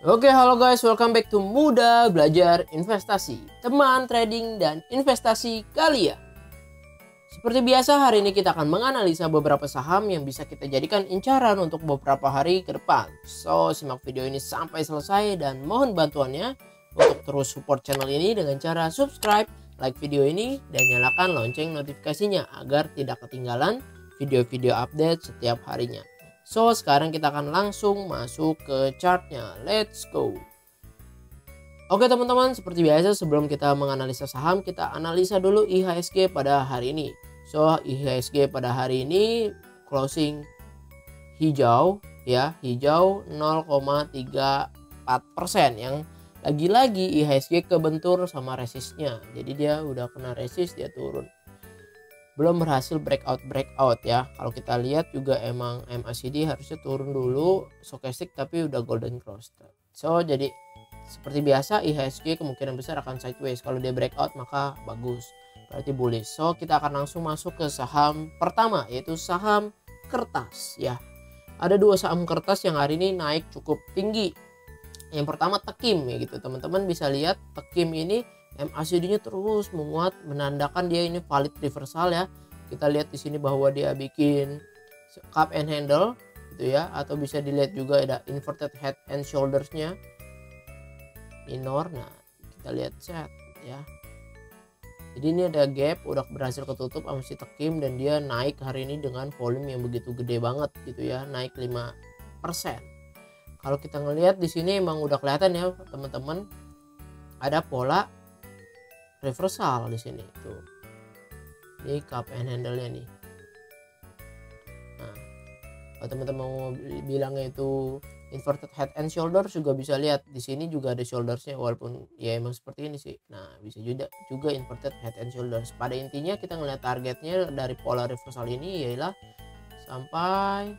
Oke, halo guys, welcome back to Muda Belajar Investasi, teman trading dan investasi kalian. Seperti biasa, hari ini kita akan menganalisa beberapa saham yang bisa kita jadikan incaran untuk beberapa hari ke depan. So, simak video ini sampai selesai dan mohon bantuannya untuk terus support channel ini dengan cara subscribe, like video ini, dan nyalakan lonceng notifikasinya agar tidak ketinggalan video-video update setiap harinya. So, sekarang kita akan langsung masuk ke chartnya. Let's go. Oke teman-teman, seperti biasa sebelum kita menganalisa saham, kita analisa dulu IHSG pada hari ini. So, IHSG pada hari ini closing hijau ya, hijau 0,34%, yang lagi-lagi IHSG kebentur sama resistnya. Jadi dia udah kena resist, dia turun. Belum berhasil breakout ya. Kalau kita lihat juga emang MACD harusnya turun dulu, stokastik tapi udah golden cross. So jadi seperti biasa IHSG kemungkinan besar akan sideways. Kalau dia breakout maka bagus, berarti bullish. So kita akan langsung masuk ke saham pertama, yaitu saham kertas ya. Ada dua saham kertas yang hari ini naik cukup tinggi. Yang pertama Tekim ya gitu. Teman-teman bisa lihat Tekim ini MACD-nya terus menguat, menandakan dia ini valid reversal ya. Kita lihat di sini bahwa dia bikin cup and handle gitu ya, atau bisa dilihat juga ada inverted head and shoulders-nya minor. Nah, kita lihat set ya. Jadi ini ada gap, udah berhasil ketutup sama si Tekim dan dia naik hari ini dengan volume yang begitu gede banget gitu ya, naik 5%. Kalau kita ngelihat di sini emang udah kelihatan ya teman-teman, ada pola reversal di sini tuh. Ini cup and handle-nya nih. Nah, kalau teman-teman mau bilangnya itu inverted head and shoulders, juga bisa lihat di sini juga ada shoulders-nya, walaupun ya emang seperti ini sih. Nah, bisa juga inverted head and shoulders. Pada intinya kita ngelihat targetnya dari pola reversal ini ialah sampai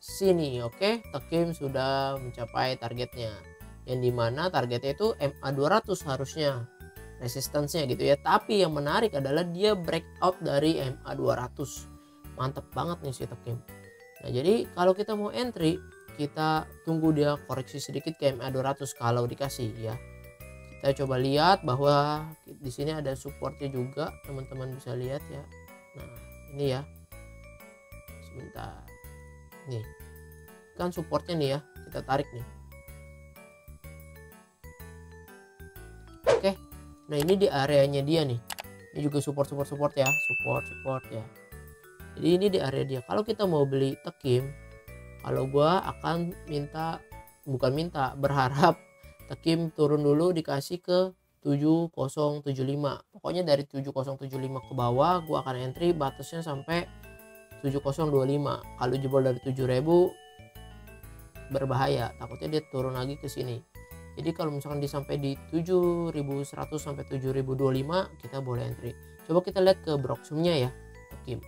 sini. Oke, Tekim sudah mencapai targetnya, yang dimana targetnya itu MA200 harusnya resistance-nya gitu ya. Tapi yang menarik adalah dia breakout dari MA200. Mantep banget nih si Tekim. Nah jadi kalau kita mau entry, kita tunggu dia koreksi sedikit ke MA200 kalau dikasih ya. Kita coba lihat bahwa di sini ada supportnya juga, teman-teman bisa lihat ya. Nah ini ya, sebentar, nih kan supportnya nih ya, kita tarik nih. Oke, nah ini di areanya dia nih. Ini juga support ya, support ya. Jadi ini di area dia. Kalau kita mau beli Tekim, kalau gua akan berharap Tekim turun dulu dikasih ke 7075. Pokoknya dari 7075 ke bawah gua akan entry, batasnya sampai 7025. Kalau jebol dari 7000 berbahaya, takutnya dia turun lagi ke sini. Jadi kalau misalkan sampai di 7100 sampai 7025 kita boleh entry. Coba kita lihat ke Broksumnya ya, Tekim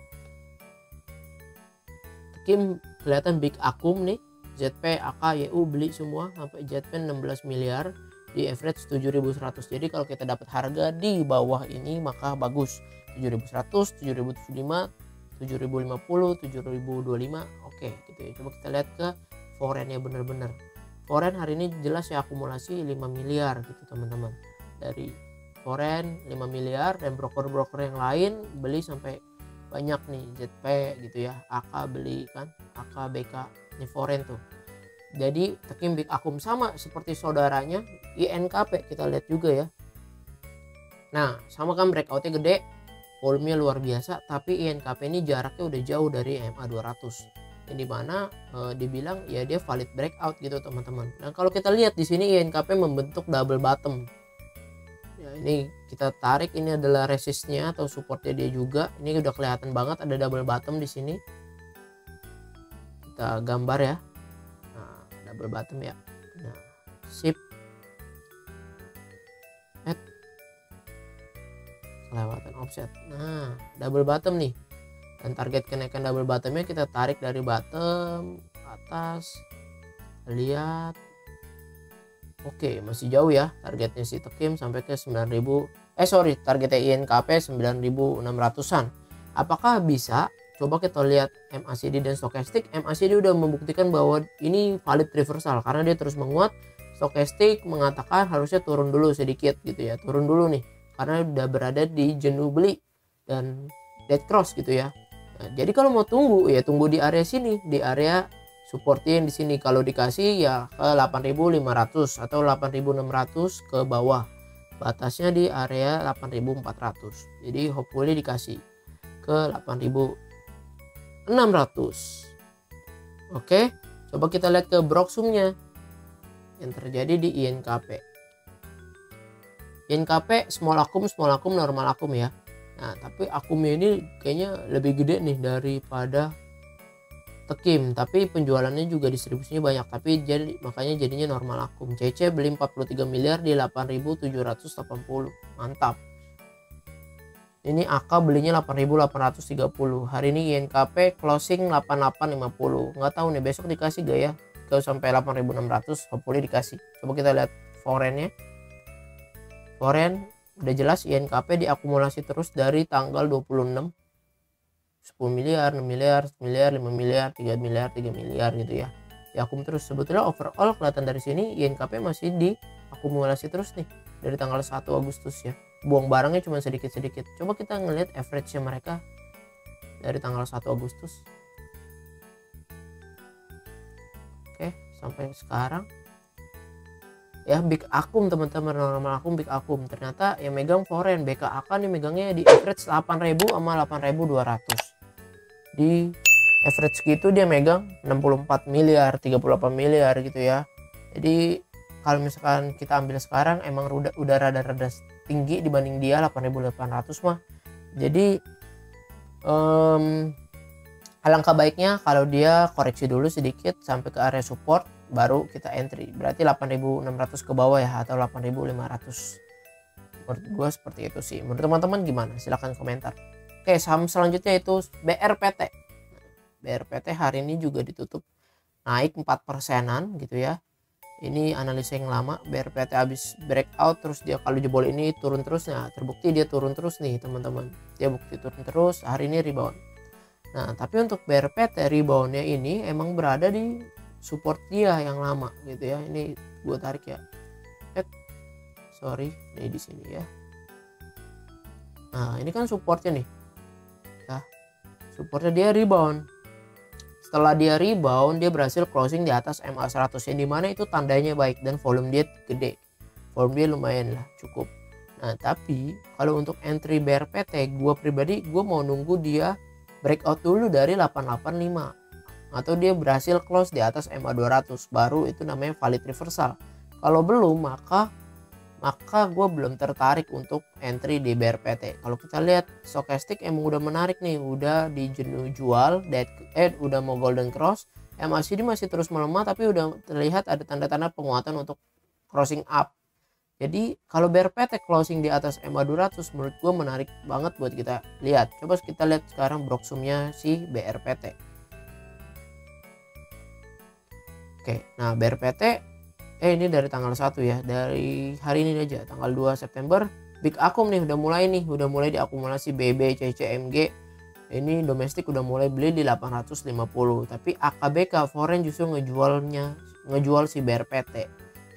kelihatan big akum nih, ZP, AK, YU beli semua sampai ZP 16 miliar di average 7100. Jadi kalau kita dapat harga di bawah ini maka bagus, 7100, 7075, 7050, 7025, oke gitu ya. Coba kita lihat ke foreign-nya bener-bener. Foreign hari ini jelas ya akumulasi 5 miliar gitu teman-teman. Dari foreign 5 miliar dan broker-broker yang lain beli sampai banyak nih, ZP gitu ya, AK beli kan, AK, BK, ini foreign tuh. Jadi Tekim big akum sama seperti saudaranya INKP, kita lihat juga ya. Nah sama kan breakoutnya gede, volumenya luar biasa, tapi INKP ini jaraknya udah jauh dari MA200. Yang dimana dibilang ya dia valid breakout gitu teman-teman. Nah kalau kita lihat di sini INKP membentuk double bottom. Ya ini kita tarik, ini adalah resistnya atau supportnya dia juga. Ini udah kelihatan banget ada double bottom di sini. Kita gambar ya. Nah double bottom ya. Nah sip. Kelewatan offset. Nah double bottom nih. Dan target kenaikan double bottomnya kita tarik dari bottom atas, lihat. Oke, masih jauh ya targetnya si Tekim sampai ke 9000. Targetnya INKP 9600-an. Apakah bisa coba kita lihat MACD dan stokastik. MACD udah membuktikan bahwa ini valid reversal karena dia terus menguat. Stokastik mengatakan harusnya turun dulu sedikit gitu ya, turun dulu nih karena udah berada di jenuh beli dan dead cross gitu ya. Nah, jadi kalau mau tunggu ya tunggu di area sini, di area supportnya di sini. Kalau dikasih ya ke 8.500 atau 8.600 ke bawah. Batasnya di area 8.400. Jadi hopefully dikasih ke 8.600. Oke, coba kita lihat ke broksumnya yang terjadi di INKP. INKP small akum, normal akum ya. Nah, tapi akumnya ini kayaknya lebih gede nih daripada Tekim, tapi penjualannya juga distribusinya banyak, tapi jadi makanya jadinya normal akum. CC beli 43 miliar di 8.780. Mantap. Ini AK belinya 8.830. Hari ini INKP closing 8850. Nggak tahu nih besok dikasih gak ya? Kalau sampai 8.600 hopefully dikasih. Coba kita lihat forennya. Foren udah jelas INKP diakumulasi terus dari tanggal 26. 10 miliar, 6 miliar, 1 miliar, 5 miliar, 3 miliar, 3 miliar gitu ya. Diakum terus. Sebetulnya overall kelihatan dari sini INKP masih diakumulasi terus nih dari tanggal 1 Agustus ya. Buang barangnya cuma sedikit-sedikit. Coba kita ngelihat average-nya mereka dari tanggal 1 Agustus. Oke, sampai sekarang ya big akum teman-teman, normal akum, big akum. Ternyata yang megang foreign, BKAK nih megangnya di average 8.000 sama 8.200. Di average gitu dia megang 64 miliar, 38 miliar gitu ya. Jadi kalau misalkan kita ambil sekarang emang udah rada-rada tinggi dibanding dia 8.800 mah. Jadi alangkah baiknya kalau dia koreksi dulu sedikit sampai ke area support baru kita entry. Berarti 8.600 ke bawah ya atau 8.500. Menurut gue seperti itu sih. Menurut teman-teman gimana? Silahkan komentar. Oke, saham selanjutnya itu BRPT. BRPT hari ini juga ditutup naik 4%-an gitu ya. Ini analisa yang lama. BRPT habis breakout terus dia kalau jebol ini turun terus. Nah, terbukti dia turun terus nih teman-teman. Dia bukti turun terus. Hari ini rebound. Nah, tapi untuk BRPT reboundnya ini emang berada di support dia yang lama gitu ya. Ini gue tarik ya. Sorry, ini di sini ya. Nah, ini kan supportnya nih. Nah, supportnya dia rebound. Setelah dia rebound, dia berhasil closing di atas MA100 yang dimana itu tandanya baik dan volume dia gede. Volume dia lumayan lah, cukup. Nah, tapi kalau untuk entry BRPT, gue pribadi gue mau nunggu dia breakout dulu dari 885 atau dia berhasil close di atas MA200 baru itu namanya valid reversal. Kalau belum maka gue belum tertarik untuk entry di BRPT. Kalau kita lihat stokastik emang udah menarik nih, udah di jenuh jual, udah mau golden cross. MACD masih terus melemah tapi udah terlihat ada tanda-tanda penguatan untuk crossing up. Jadi kalau BRPT closing di atas MA200 menurut gue menarik banget buat kita lihat. Coba kita lihat sekarang broksumnya si BRPT. Oke, nah BRPT ini dari tanggal 1 ya, dari hari ini aja tanggal 2 September big akum nih udah mulai diakumulasi BB, CCMG. Ini domestik udah mulai beli di 850, tapi AKBK foreign justru ngejual si BRPT.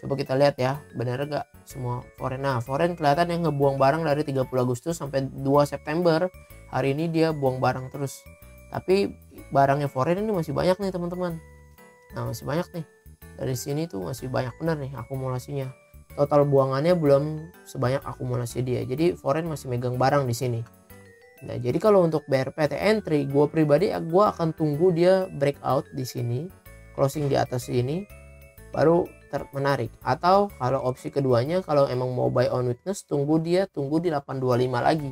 Coba kita lihat ya, bener gak semua foreign. Nah, foreign kelihatan yang ngebuang barang dari 30 Agustus sampai 2 September. Hari ini dia buang barang terus. Tapi barangnya foreign ini masih banyak nih teman-teman. Nah, masih banyak nih. Dari sini tuh masih banyak bener nih akumulasinya. Total buangannya belum sebanyak akumulasi dia. Jadi foreign masih megang barang di sini. Nah, jadi kalau untuk BRPT entry, gue pribadi gue akan tunggu dia breakout di sini, closing di atas sini, baru menarik. Atau kalau opsi keduanya, kalau emang mau buy on weakness, tunggu di 825 lagi,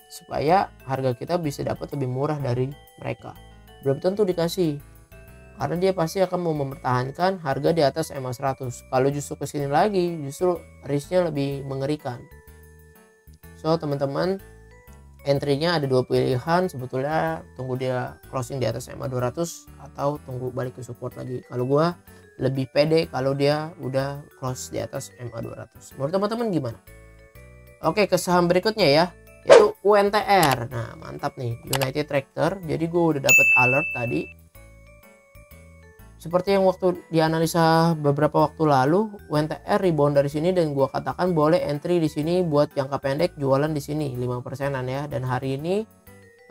supaya harga kita bisa dapat lebih murah dari mereka. Belum tentu dikasih, karena dia pasti akan mau mempertahankan harga di atas MA100. Kalau justru kesini lagi, justru risknya lebih mengerikan. So teman-teman, entry-nya ada dua pilihan sebetulnya, tunggu dia closing di atas MA200 atau tunggu balik ke support lagi. Kalau gua lebih pede kalau dia udah close di atas MA200. Menurut teman-teman gimana? Oke, ke saham berikutnya ya, itu UNTR. Nah mantap nih, United Tractor. Jadi gue udah dapet alert tadi. Seperti yang waktu dianalisa beberapa waktu lalu, UNTR rebound dari sini dan gua katakan boleh entry di sini buat jangka pendek, jualan di sini 5%-an ya. Dan hari ini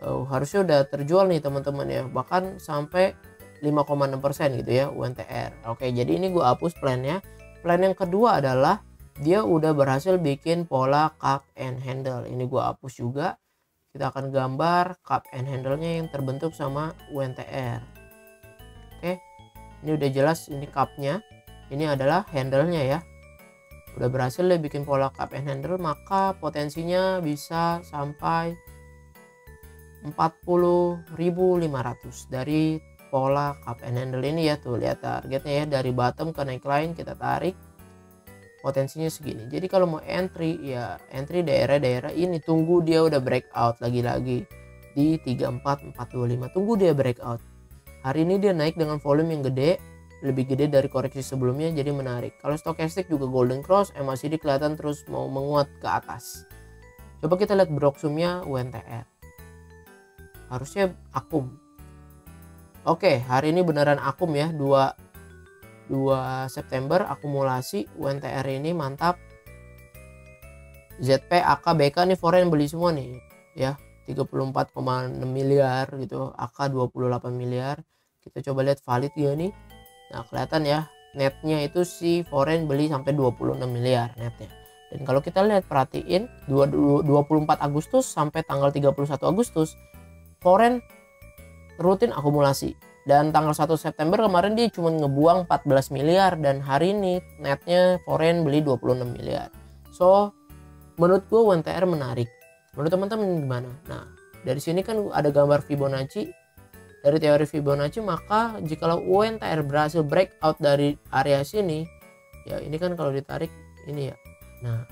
harusnya udah terjual nih teman-teman ya, bahkan sampai 5,6% gitu ya UNTR. Oke, jadi ini gua hapus plannya. Plan yang kedua adalah dia udah berhasil bikin pola cup and handle. Ini gua hapus juga. Kita akan gambar cup and handle-nya yang terbentuk sama UNTR. Oke. Ini udah jelas, ini cupnya, ini adalah handle-nya ya. Udah berhasil dia bikin pola cup and handle, maka potensinya bisa sampai 40.500 dari pola cup and handle ini ya. Tuh lihat targetnya ya, dari bottom ke neckline kita tarik, potensinya segini. Jadi kalau mau entry ya entry daerah-daerah ini, tunggu dia udah breakout lagi-lagi di 34425, tunggu dia breakout. Hari ini dia naik dengan volume yang gede, lebih gede dari koreksi sebelumnya, jadi menarik. Kalau stokastik juga golden cross, MACD kelihatan terus mau menguat ke atas. Coba kita lihat broksumnya UNTR. Harusnya akum. Oke, hari ini beneran akum ya, 2 September akumulasi UNTR ini mantap. ZP, AK, BK nih foreign beli semua nih ya. 34,6 miliar gitu, AK 28 miliar. Kita coba lihat valid ya nih. Nah kelihatan ya, netnya itu si foreign beli sampai 26 miliar netnya. Dan kalau kita lihat perhatiin 24 Agustus sampai tanggal 31 Agustus foreign rutin akumulasi. Dan tanggal 1 September kemarin dia cuma ngebuang 14 miliar, dan hari ini netnya foreign beli 26 miliar. So menurut gue UNTR menarik. Menurut teman-teman gimana? Nah, dari sini kan ada gambar Fibonacci. Dari teori Fibonacci, maka jikalau UNTR berhasil breakout dari area sini, ya ini kan kalau ditarik ini ya. Nah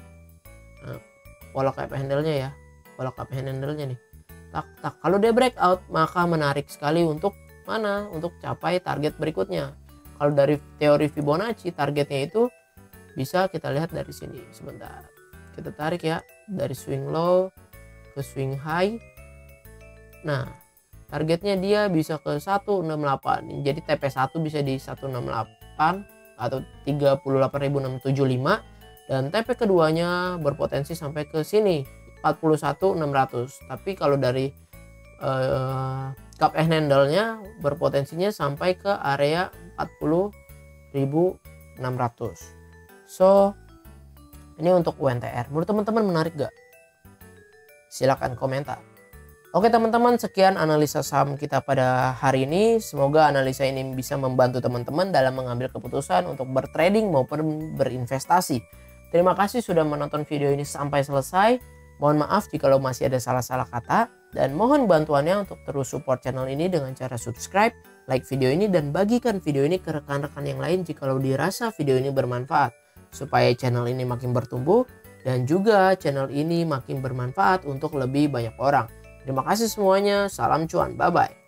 pola cup handle-nya ya. Pola cup handle-nya nih. Tak. Kalau dia breakout, maka menarik sekali untuk mana? Untuk capai target berikutnya. Kalau dari teori Fibonacci, targetnya itu bisa kita lihat dari sini. Sebentar. Kita tarik ya, dari swing low ke swing high. Nah targetnya dia bisa ke 168, jadi TP1 bisa di 168 atau 38.675, dan TP keduanya berpotensi sampai ke sini 41.600. Tapi kalau dari cup and handle-nya berpotensinya sampai ke area 40.600. So ini untuk UNTR. Menurut teman-teman menarik gak? Silahkan komentar. Oke teman-teman, sekian analisa saham kita pada hari ini. Semoga analisa ini bisa membantu teman-teman dalam mengambil keputusan untuk bertrading maupun berinvestasi. Terima kasih sudah menonton video ini sampai selesai. Mohon maaf jika masih ada salah-salah kata. Dan mohon bantuannya untuk terus support channel ini dengan cara subscribe, like video ini, dan bagikan video ini ke rekan-rekan yang lain jika dirasa video ini bermanfaat. Supaya channel ini makin bertumbuh dan juga channel ini makin bermanfaat untuk lebih banyak orang. Terima kasih semuanya, salam cuan, bye-bye.